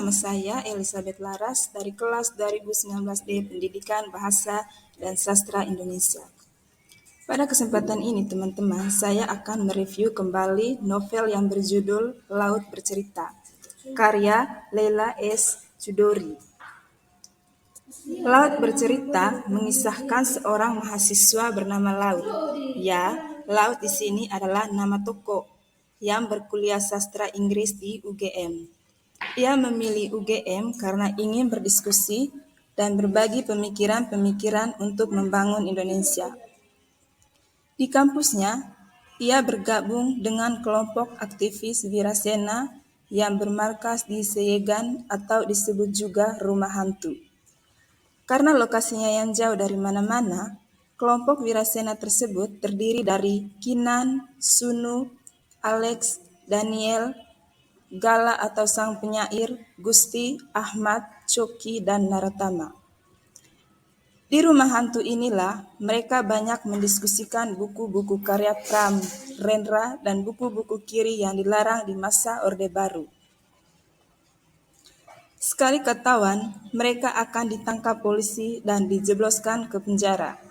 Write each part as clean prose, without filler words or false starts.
nama saya Elizabeth Laras dari kelas 2019D Pendidikan Bahasa dan Sastra Indonesia. Pada kesempatan ini teman-teman, saya akan mereview kembali novel yang berjudul Laut Bercerita, karya Leila S. Chudori. Laut Bercerita mengisahkan seorang mahasiswa bernama Laut. Ya, Laut di sini adalah nama tokoh yang berkuliah sastra Inggris di UGM. Ia memilih UGM karena ingin berdiskusi dan berbagi pemikiran-pemikiran untuk membangun Indonesia. Di kampusnya, ia bergabung dengan kelompok aktivis Wirasena yang bermarkas di Seyegan atau disebut juga Rumah Hantu. Karena lokasinya yang jauh dari mana-mana, kelompok Wirasena tersebut terdiri dari Kinan, Sunu, Alex, Daniel, Gala atau sang penyair, Gusti, Ahmad, Coki, dan Naratama. Di Rumah Hantu inilah mereka banyak mendiskusikan buku-buku karya Pram, Rendra, dan buku-buku kiri yang dilarang di masa Orde Baru. Sekali ketahuan, mereka akan ditangkap polisi dan dijebloskan ke penjara.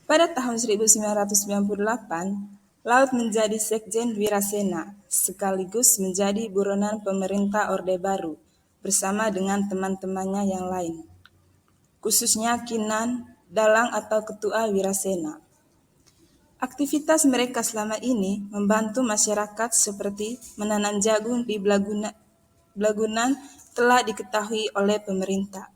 Pada tahun 1998, Laut menjadi Sekjen Wirasena, sekaligus menjadi buronan pemerintah Orde Baru, bersama dengan teman-temannya yang lain. Khususnya Kinan, Dalang atau Ketua Wirasena. Aktivitas mereka selama ini membantu masyarakat seperti menanam jagung di Blagunan telah diketahui oleh pemerintah.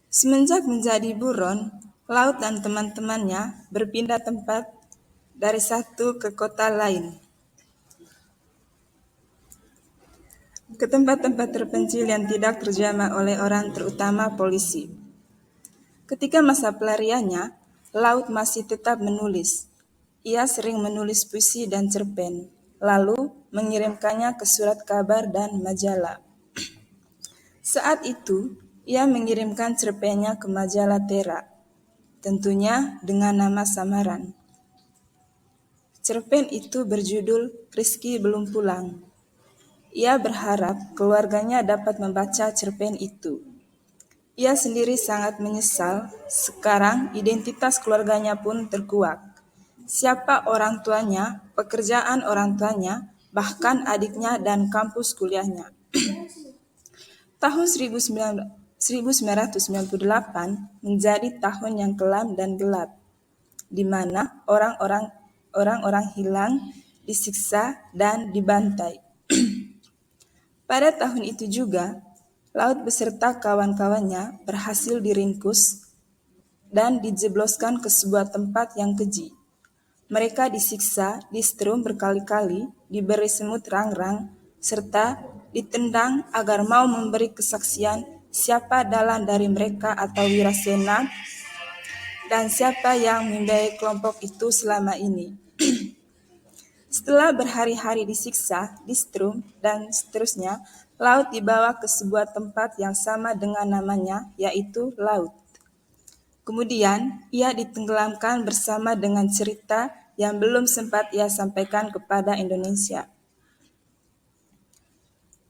Semenjak menjadi buron, Laut dan teman-temannya berpindah tempat dari satu ke kota lain, ke tempat-tempat terpencil yang tidak terjamah oleh orang, terutama polisi. Ketika masa pelariannya, Laut masih tetap menulis. Ia sering menulis puisi dan cerpen, lalu mengirimkannya ke surat kabar dan majalah. Saat itu, ia mengirimkan cerpennya ke majalah Tera, tentunya dengan nama samaran. Cerpen itu berjudul Rizky Belum Pulang. Ia berharap keluarganya dapat membaca cerpen itu. Ia sendiri sangat menyesal, sekarang identitas keluarganya pun terkuak. Siapa orang tuanya, pekerjaan orang tuanya, bahkan adiknya dan kampus kuliahnya. Tahun 1998 menjadi tahun yang kelam dan gelap, di mana orang-orang hilang, disiksa, dan dibantai. Pada tahun itu juga, Laut beserta kawan-kawannya berhasil diringkus dan dijebloskan ke sebuah tempat yang keji. Mereka disiksa, distrum berkali-kali, diberi semut rang-rang, serta ditendang agar mau memberi kesaksian siapa dalang dari mereka atau Wirasena dan siapa yang membiayai kelompok itu selama ini. Setelah berhari-hari disiksa, distrum, dan seterusnya, Laut dibawa ke sebuah tempat yang sama dengan namanya, yaitu Laut. Kemudian, ia ditenggelamkan bersama dengan cerita yang belum sempat ia sampaikan kepada Indonesia.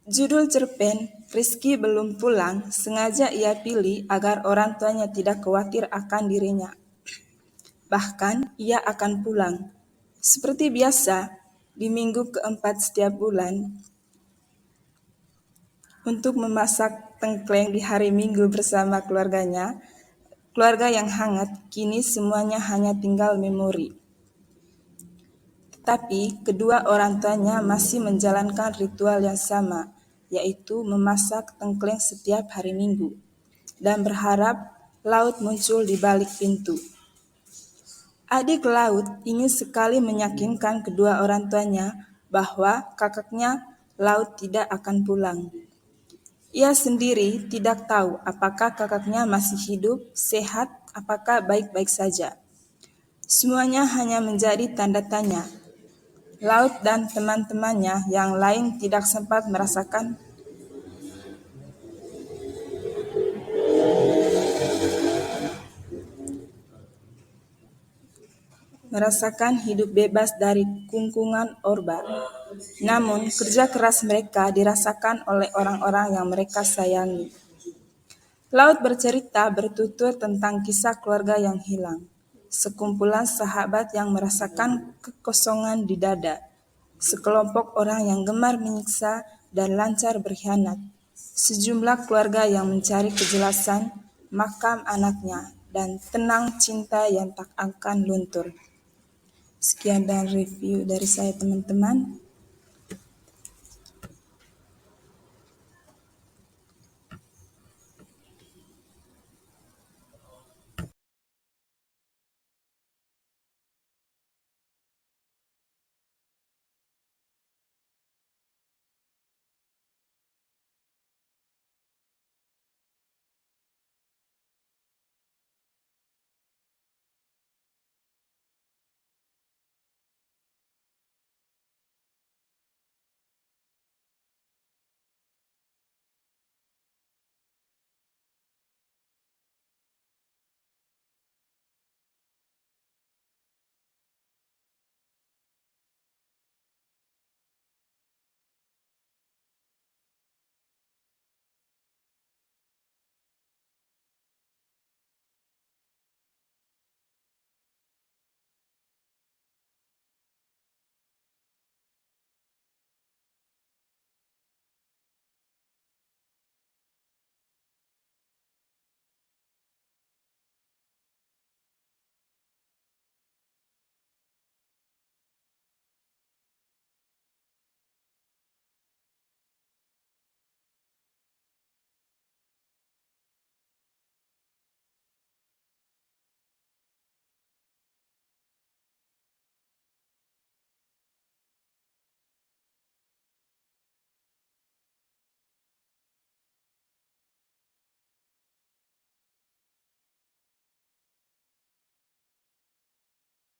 Judul cerpen, Rizky Belum Pulang, sengaja ia pilih agar orang tuanya tidak khawatir akan dirinya. Bahkan, ia akan pulang. Seperti biasa, di minggu keempat setiap bulan, untuk memasak tengkleng di hari Minggu bersama keluarganya, keluarga yang hangat, kini semuanya hanya tinggal memori. Tetapi kedua orang tuanya masih menjalankan ritual yang sama, yaitu memasak tengkleng setiap hari Minggu, dan berharap Laut muncul di balik pintu. Adik Laut ingin sekali meyakinkan kedua orang tuanya bahwa kakaknya Laut tidak akan pulang. Ia sendiri tidak tahu apakah kakaknya masih hidup, sehat, apakah baik-baik saja. Semuanya hanya menjadi tanda tanya. Laut dan teman-temannya yang lain tidak sempat merasakan hidup bebas dari kungkungan Orba. Namun, kerja keras mereka dirasakan oleh orang-orang yang mereka sayangi. Laut bercerita bertutur tentang kisah keluarga yang hilang. Sekumpulan sahabat yang merasakan kekosongan di dada. Sekelompok orang yang gemar menyiksa dan lancar berkhianat. Sejumlah keluarga yang mencari kejelasan, makam anaknya, dan tenang cinta yang tak akan luntur. Sekian dan review dari saya teman-teman.